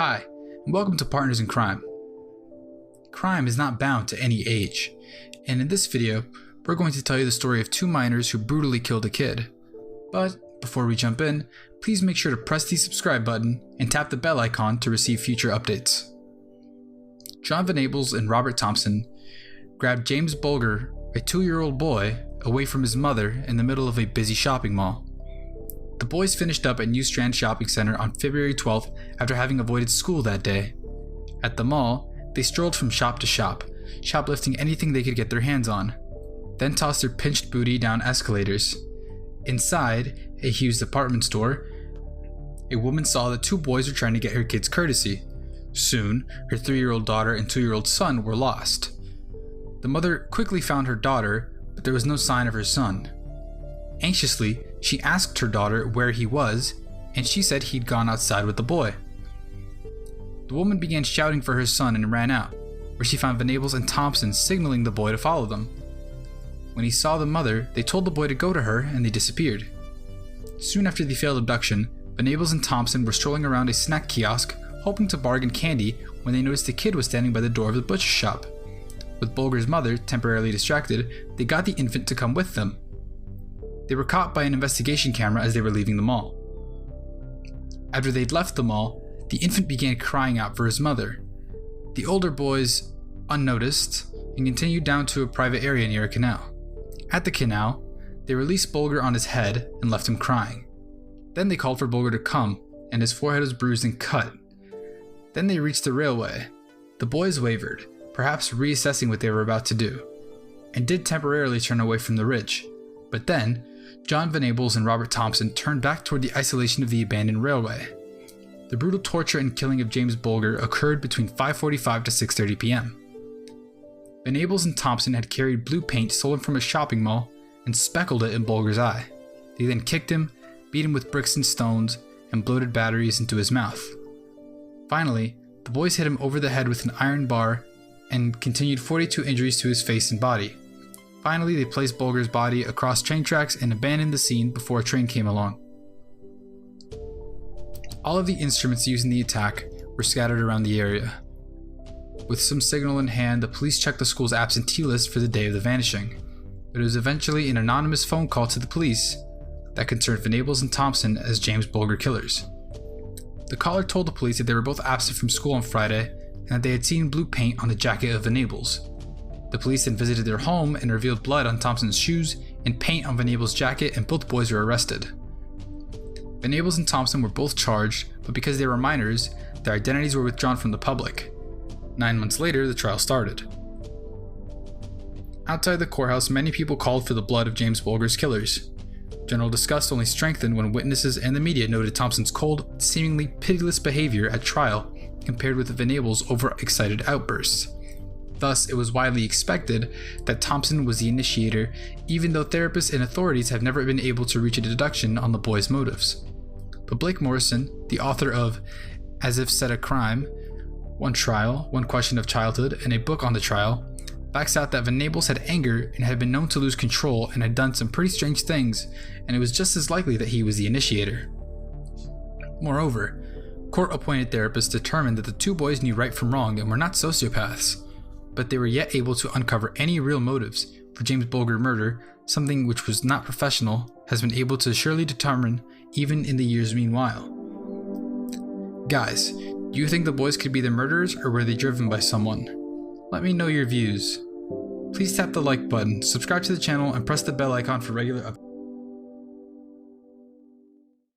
Hi, and welcome to Partners in Crime. Crime is not bound to any age, and in this video, we're going to tell you the story of two minors who brutally killed a kid. But before we jump in, please make sure to press the subscribe button and tap the bell icon to receive future updates. John Venables and Robert Thompson grabbed James Bulger, a 2-year-old boy, away from his mother in the middle of a busy shopping mall. The boys finished up at New Strand Shopping Centre on February 12th after having avoided school that day. At the mall, they strolled from shop to shop, shoplifting anything they could get their hands on, then tossed their pinched booty down escalators. Inside a Hughes department store, a woman saw that two boys were trying to get her kids courtesy. Soon, her 3-year-old daughter and 2-year-old son were lost. The mother quickly found her daughter, but there was no sign of her son. Anxiously, she asked her daughter where he was, and she said he'd gone outside with the boy. The woman began shouting for her son and ran out, where she found Venables and Thompson signaling the boy to follow them. When he saw the mother, they told the boy to go to her, and they disappeared. Soon after the failed abduction, Venables and Thompson were strolling around a snack kiosk, hoping to bargain candy when they noticed a kid was standing by the door of the butcher shop. With Bulger's mother temporarily distracted, they got the infant to come with them. They were caught by an investigation camera as they were leaving the mall. After they'd left the mall, the infant began crying out for his mother. The older boys unnoticed and continued down to a private area near a canal. At the canal, they released Bulger on his head and left him crying. Then they called for Bulger to come, and his forehead was bruised and cut. Then they reached the railway. The boys wavered, perhaps reassessing what they were about to do, and did temporarily turn away from the ridge. But then, John Venables and Robert Thompson turned back toward the isolation of the abandoned railway. The brutal torture and killing of James Bulger occurred between 5:45 to 6:30 p.m. Venables and Thompson had carried blue paint stolen from a shopping mall and speckled it in Bulger's eye. They then kicked him, beat him with bricks and stones, and bloated batteries into his mouth. Finally, the boys hit him over the head with an iron bar and continued 42 injuries to his face and body. Finally, they placed Bulger's body across train tracks and abandoned the scene before a train came along. All of the instruments used in the attack were scattered around the area. With some signal in hand, the police checked the school's absentee list for the day of the vanishing, but it was eventually an anonymous phone call to the police that concerned Venables and Thompson as James Bulger killers. The caller told the police that they were both absent from school on Friday and that they had seen blue paint on the jacket of Venables. The police then visited their home and revealed blood on Thompson's shoes and paint on Venables' jacket, and both boys were arrested. Venables and Thompson were both charged, but because they were minors, their identities were withdrawn from the public. 9 months later, the trial started. Outside the courthouse, many people called for the blood of James Bulger's killers. General disgust only strengthened when witnesses and the media noted Thompson's cold, seemingly pitiless behavior at trial compared with Venables' overexcited outbursts. Thus, it was widely expected that Thompson was the initiator, even though therapists and authorities have never been able to reach a deduction on the boys' motives. But Blake Morrison, the author of As If Said a Crime, One Trial, One Question of Childhood, and a book on the trial, backs out that Venables had anger and had been known to lose control and had done some pretty strange things, and it was just as likely that he was the initiator. Moreover, court-appointed therapists determined that the two boys knew right from wrong and were not sociopaths, but they were yet able to uncover any real motives for James Bulger murder, something which was not professional has been able to surely determine even in the years meanwhile. Guys, do you think the boys could be the murderers, or were they driven by someone? Let me know your views. Please tap the like button, subscribe to the channel, and press the bell icon for regular updates.